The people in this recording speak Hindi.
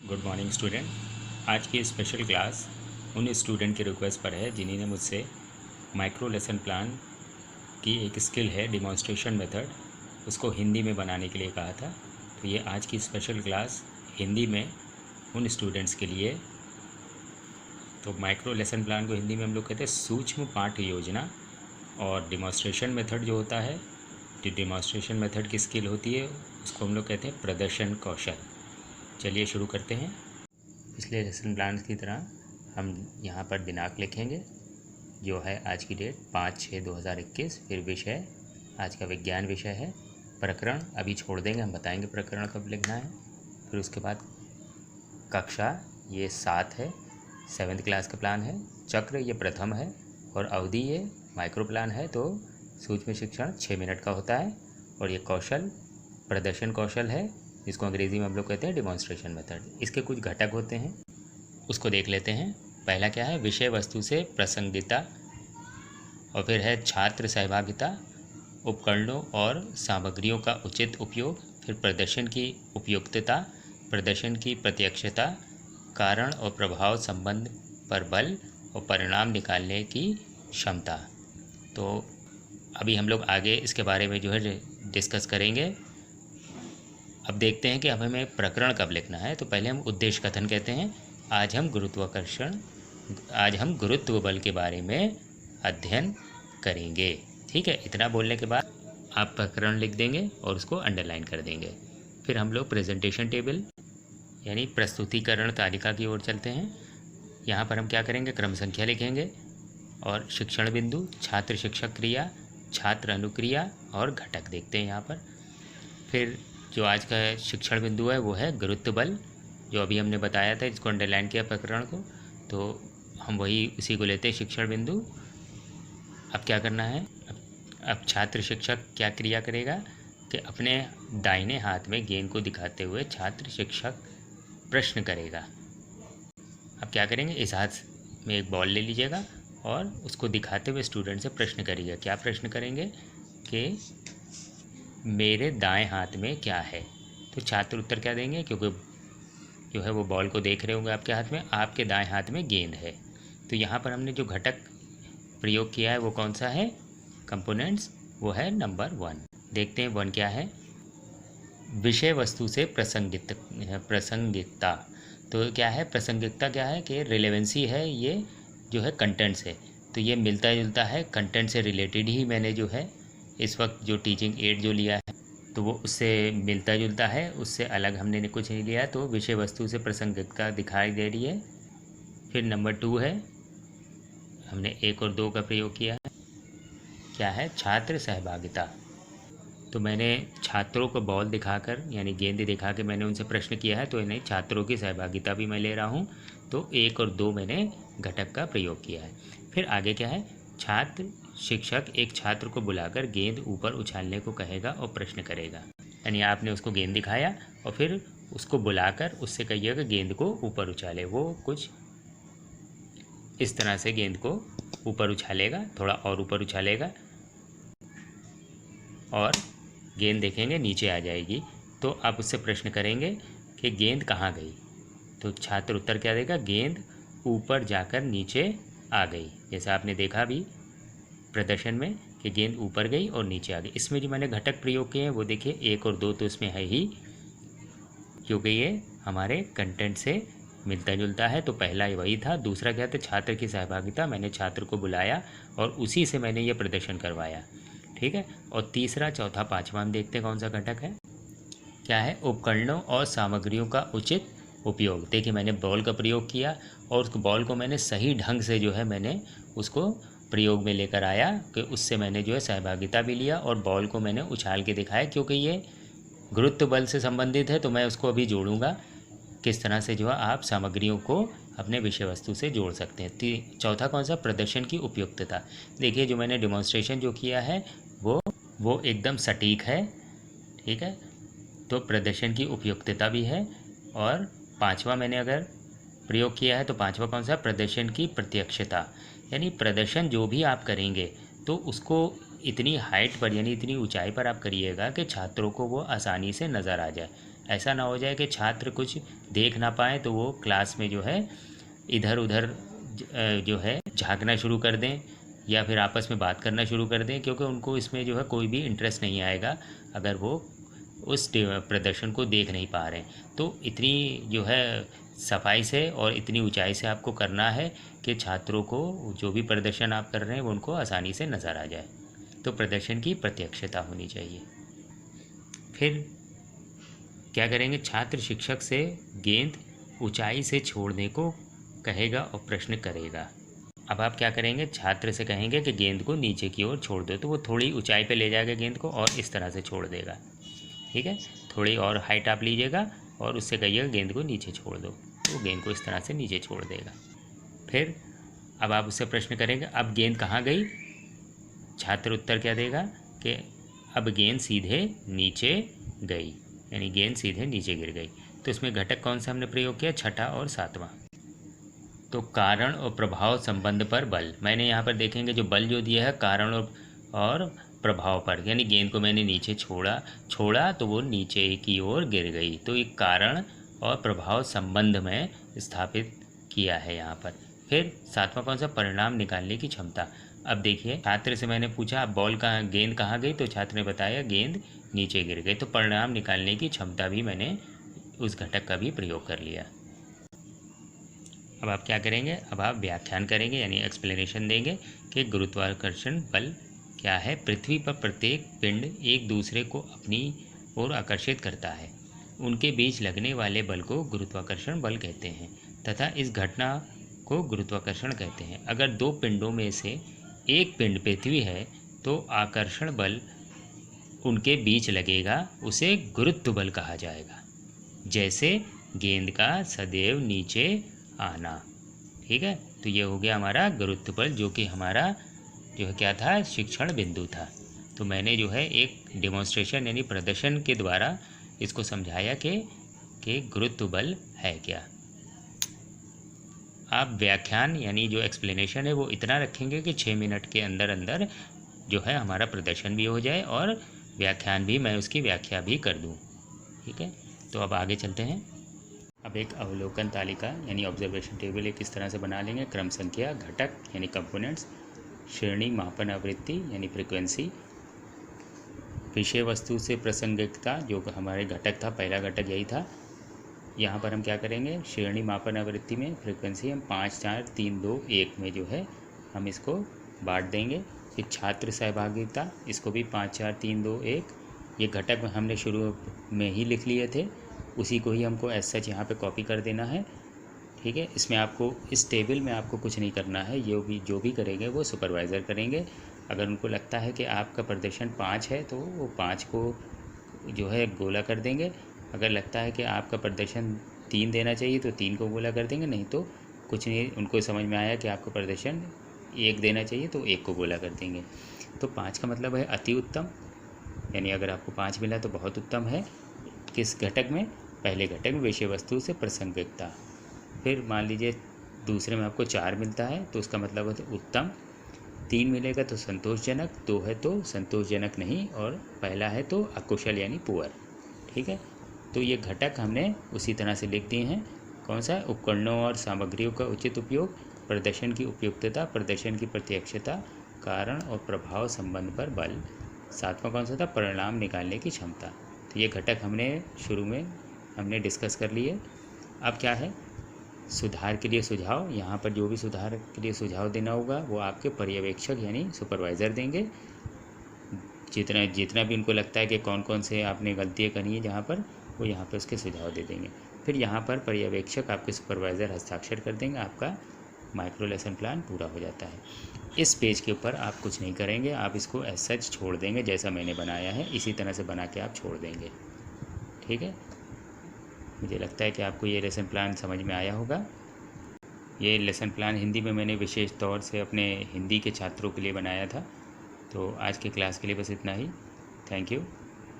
Good morning student. आज की स्पेशल क्लास उन स्टूडेंट के रिक्वेस्ट पर है जिन्होंने मुझसे माइक्रो लेसन प्लान की एक स्किल है डिमॉन्स्ट्रेशन मेथड, उसको हिंदी में बनाने के लिए कहा था। तो ये आज की स्पेशल क्लास हिंदी में उन स्टूडेंट्स के लिए। तो माइक्रो लेसन प्लान को हिंदी में हम लोग कहते हैं सूक्ष्म पाठ्य योजना, और डिमॉन्स्ट्रेशन मेथड जो होता है, जो डिमॉन्स्ट्रेशन मेथड की स्किल होती है, उसको हम लोग कहते हैं प्रदर्शन कौशल। चलिए शुरू करते हैं। पिछले लेसन प्लान की तरह हम यहाँ पर दिनांक लिखेंगे, जो है आज की डेट 5/6/2021। फिर विषय आज का विज्ञान विषय है। प्रकरण अभी छोड़ देंगे, हम बताएंगे प्रकरण कब लिखना है। फिर उसके बाद कक्षा ये 7 है, 7th क्लास का प्लान है। चक्र ये प्रथम है, और अवधि ये माइक्रो प्लान है। तो सूक्ष्म शिक्षण 6 मिनट का होता है। और ये कौशल प्रदर्शन कौशल है, जिसको अंग्रेज़ी में हम लोग कहते हैं डिमॉन्स्ट्रेशन मेथड। इसके कुछ घटक होते हैं, उसको देख लेते हैं। पहला क्या है, विषय वस्तु से प्रसंगिता, और फिर है छात्र सहभागिता, उपकरणों और सामग्रियों का उचित उपयोग, फिर प्रदर्शन की उपयुक्तता, प्रदर्शन की प्रत्यक्षता, कारण और प्रभाव संबंध पर बल, और परिणाम निकालने की क्षमता। तो अभी हम लोग आगे इसके बारे में जो है डिस्कस करेंगे। अब देखते हैं कि अब हमें प्रकरण कब लिखना है। तो पहले हम उद्देश्य कथन कहते हैं। आज हम गुरुत्व बल के बारे में अध्ययन करेंगे। ठीक है, इतना बोलने के बाद आप प्रकरण लिख देंगे और उसको अंडरलाइन कर देंगे। फिर हम लोग प्रेजेंटेशन टेबल यानी प्रस्तुतिकरण तालिका की ओर चलते हैं। यहाँ पर हम क्या करेंगे, क्रम संख्या लिखेंगे, और शिक्षण बिंदु, छात्र शिक्षक क्रिया, छात्र अनुक्रिया और घटक देखते हैं यहाँ पर। फिर जो आज का शिक्षण बिंदु है वो है गुरुत्व बल, जो अभी हमने बताया था, इसको अंडरलाइन किया प्रकरण को। तो हम वही उसी को लेते हैं शिक्षण बिंदु। अब क्या करना है, अब छात्र शिक्षक क्या क्रिया करेगा कि अपने दाहिने हाथ में गेंद को दिखाते हुए छात्र शिक्षक प्रश्न करेगा। अब क्या करेंगे, इस हाथ में एक बॉल ले लीजिएगा और उसको दिखाते हुए स्टूडेंट से प्रश्न करिएगा। क्या प्रश्न करेंगे कि मेरे दाएं हाथ में क्या है। तो छात्र उत्तर क्या देंगे, क्योंकि जो है वो बॉल को देख रहे होंगे आपके हाथ में, आपके दाएं हाथ में गेंद है। तो यहाँ पर हमने जो घटक प्रयोग किया है वो कौन सा है, कंपोनेंट्स, वो है नंबर 1। देखते हैं 1 क्या है, विषय वस्तु से प्रसंगिकता। तो क्या है, प्रासंगिकता क्या है कि रिलेवेंसी है, ये जो है कंटेंट से। तो ये मिलता जुलता है, कंटेंट से रिलेटेड ही मैंने जो है इस वक्त जो टीचिंग एड जो लिया है तो वो उससे मिलता जुलता है, उससे अलग हमने कुछ नहीं लिया। तो विषय वस्तु से प्रासंगिकता दिखाई दे रही है। फिर नंबर 2 है, हमने 1 और 2 का प्रयोग किया है। क्या है, छात्र सहभागिता। तो मैंने छात्रों को बॉल दिखाकर यानी गेंद दिखा के मैंने उनसे प्रश्न किया है, तो इन्हें छात्रों की सहभागिता भी मैं ले रहा हूँ। तो 1 और 2 मैंने घटक का प्रयोग किया है। फिर आगे क्या है, छात्र शिक्षक एक छात्र को बुलाकर गेंद ऊपर उछालने को कहेगा और प्रश्न करेगा। यानी आपने उसको गेंद दिखाया और फिर उसको बुलाकर उससे कहिएगा गेंद को ऊपर उछाले। वो कुछ इस तरह से गेंद को ऊपर उछालेगा, थोड़ा और ऊपर उछालेगा, और गेंद देखेंगे नीचे आ जाएगी। तो आप उससे प्रश्न करेंगे कि गेंद कहाँ गई। तो छात्र उत्तर क्या देगा, गेंद ऊपर जाकर नीचे आ गई। जैसा आपने देखा भी प्रदर्शन में कि गेंद ऊपर गई और नीचे आ गई। इसमें जो मैंने घटक प्रयोग किए हैं वो देखिए 1 और 2 तो इसमें है ही, क्योंकि ये हमारे कंटेंट से मिलता जुलता है। तो पहला वही था। दूसरा क्या था, छात्र की सहभागिता, मैंने छात्र को बुलाया और उसी से मैंने ये प्रदर्शन करवाया। ठीक है, और तीसरा चौथा पाँचवा हम देखते हैं कौन सा घटक है। क्या है, उपकरणों और सामग्रियों का उचित उपयोग। देखिए मैंने बॉल का प्रयोग किया और उस बॉल को मैंने सही ढंग से जो है मैंने उसको प्रयोग में लेकर आया कि उससे मैंने जो है सहभागिता भी लिया और बॉल को मैंने उछाल के दिखाया। क्योंकि ये गुरुत्व बल से संबंधित है तो मैं उसको अभी जोड़ूंगा, किस तरह से जो है आप सामग्रियों को अपने विषय वस्तु से जोड़ सकते हैं। चौथा कौन सा, प्रदर्शन की उपयुक्तता। देखिए जो मैंने डिमॉन्स्ट्रेशन जो किया है वो एकदम सटीक है। ठीक है, तो प्रदर्शन की उपयुक्तता भी है। और पांचवा मैंने अगर प्रयोग किया है तो पांचवा कौन सा, प्रदर्शन की प्रत्यक्षता। यानी प्रदर्शन जो भी आप करेंगे तो उसको इतनी हाइट पर यानी इतनी ऊंचाई पर आप करिएगा कि छात्रों को वो आसानी से नज़र आ जाए। ऐसा ना हो जाए कि छात्र कुछ देख ना पाए तो वो क्लास में जो है इधर उधर जो है झांकना शुरू कर दें या फिर आपस में बात करना शुरू कर दें, क्योंकि उनको इसमें जो है कोई भी इंटरेस्ट नहीं आएगा अगर वो उस प्रदर्शन को देख नहीं पा रहे हैं। तो इतनी जो है सफाई से और इतनी ऊंचाई से आपको करना है कि छात्रों को जो भी प्रदर्शन आप कर रहे हैं वो उनको आसानी से नज़र आ जाए। तो प्रदर्शन की प्रत्यक्षता होनी चाहिए। फिर क्या करेंगे, छात्र शिक्षक से गेंद ऊंचाई से छोड़ने को कहेगा और प्रश्न करेगा। अब आप क्या करेंगे, छात्र से कहेंगे कि गेंद को नीचे की ओर छोड़ दो, तो वो थोड़ी ऊंचाई पे ले जाएगा गेंद को और इस तरह से छोड़ देगा। ठीक है, थोड़ी और हाइट आप लीजिएगा और उससे कहिएगा गेंद को नीचे छोड़ दो, तो गेंद को इस तरह से नीचे छोड़ देगा। फिर अब आप उससे प्रश्न करेंगे, अब गेंद कहाँ गई? छात्र उत्तर क्या देगा कि अब गेंद सीधे नीचे गई, यानी गेंद सीधे नीचे गिर गई। तो इसमें घटक कौन सा हमने प्रयोग किया? छठा और सातवां। तो कारण और प्रभाव संबंध पर बल, मैंने यहाँ पर देखेंगे जो बल जो दिया है कारण और प्रभाव पर, यानी गेंद को मैंने नीचे छोड़ा तो वो नीचे की ओर गिर गई। तो एक कारण और प्रभाव संबंध में स्थापित किया है यहाँ पर। फिर सातवां कौन सा? परिणाम निकालने की क्षमता। अब देखिए, छात्र से मैंने पूछा गेंद कहाँ गई, तो छात्र ने बताया गेंद नीचे गिर गई। तो परिणाम निकालने की क्षमता भी मैंने उस घटक का भी प्रयोग कर लिया। अब आप क्या करेंगे, अब आप व्याख्यान करेंगे यानी एक्सप्लेनेशन देंगे कि गुरुत्वाकर्षण बल क्या है। पृथ्वी पर प्रत्येक पिंड एक दूसरे को अपनी ओर आकर्षित करता है, उनके बीच लगने वाले बल को गुरुत्वाकर्षण बल कहते हैं तथा इस घटना को गुरुत्वाकर्षण कहते हैं। अगर दो पिंडों में से एक पिंड पृथ्वी है तो आकर्षण बल उनके बीच लगेगा, उसे गुरुत्व बल कहा जाएगा, जैसे गेंद का सदैव नीचे आना। ठीक है, तो ये हो गया हमारा गुरुत्व बल, जो कि हमारा जो है क्या था, शिक्षण बिंदु था। तो मैंने जो है एक डिमॉन्स्ट्रेशन यानी प्रदर्शन के द्वारा इसको समझाया कि गुरुत्व बल है क्या। आप व्याख्यान यानी जो एक्सप्लेनेशन है वो इतना रखेंगे कि 6 मिनट के अंदर अंदर जो है हमारा प्रदर्शन भी हो जाए और व्याख्यान भी मैं उसकी व्याख्या भी कर दूं। ठीक है, तो अब आगे चलते हैं। अब एक अवलोकन तालिका यानी ऑब्जर्वेशन टेबल एक किस तरह से बना लेंगे। क्रम संख्या, घटक यानी कंपोनेंट्स, श्रेणी, मापन, आवृत्ति यानी फ्रीक्वेंसी, विषय वस्तु से प्रासंगिकता जो हमारे घटक था, पहला घटक यही था। यहाँ पर हम क्या करेंगे, श्रेणी, मापन, आवृत्ति में फ्रीक्वेंसी हम 5, 4, 3, 2, 1 में जो है हम इसको बांट देंगे। फिर छात्र सहभागिता, इसको भी 5, 4, 3, 2, 1 ये घटक हमने शुरू में ही लिख लिए थे, उसी को ही हमको एज सच यहाँ पे कॉपी कर देना है। ठीक है, इसमें आपको इस टेबल में आपको कुछ नहीं करना है, ये जो भी करेंगे वो सुपरवाइज़र करेंगे। अगर उनको लगता है कि आपका प्रदर्शन 5 है तो वो 5 को जो है गोला कर देंगे। अगर लगता है कि आपका प्रदर्शन 3 देना चाहिए तो 3 को गोला कर देंगे, नहीं तो कुछ नहीं, उनको समझ में आया कि आपका प्रदर्शन 1 देना चाहिए तो 1 को गोला कर देंगे। तो 5 का मतलब है अति उत्तम, यानी अगर आपको 5 मिला तो बहुत उत्तम है। किस घटक में? पहले घटक में विषय वस्तु से प्रासंगिकता। फिर मान लीजिए दूसरे में आपको 4 मिलता है तो उसका मतलब है तो उत्तम, 3 मिलेगा तो संतोषजनक, 2 है तो संतोषजनक नहीं, और पहला है तो अकुशल यानी पुअर। ठीक है, तो ये घटक हमने उसी तरह से लिख दिए हैं। कौन सा? उपकरणों और सामग्रियों का उचित उपयोग, प्रदर्शन की उपयुक्तता, प्रदर्शन की प्रत्यक्षता, कारण और प्रभाव संबंध पर बल। सातवां कौन सा था? परिणाम निकालने की क्षमता। तो ये घटक हमने शुरू में हमने डिस्कस कर लिए। अब क्या है, सुधार के लिए सुझाव। यहाँ पर जो भी सुधार के लिए सुझाव देना होगा वो आपके पर्यवेक्षक यानी सुपरवाइज़र देंगे। जितना भी उनको लगता है कि कौन कौन से आपने गलतियाँ करी हैं जहाँ पर, वो यहाँ पर उसके सुझाव दे देंगे। फिर यहाँ पर पर्यवेक्षक आपके सुपरवाइज़र हस्ताक्षर कर देंगे, आपका माइक्रो लेसन प्लान पूरा हो जाता है। इस पेज के ऊपर आप कुछ नहीं करेंगे, आप इसको एज सच छोड़ देंगे, जैसा मैंने बनाया है इसी तरह से बना के आप छोड़ देंगे। ठीक है, मुझे लगता है कि आपको ये लेसन प्लान समझ में आया होगा। ये लेसन प्लान हिंदी में मैंने विशेष तौर से अपने हिंदी के छात्रों के लिए बनाया था। तो आज के क्लास के लिए बस इतना ही। Thank you.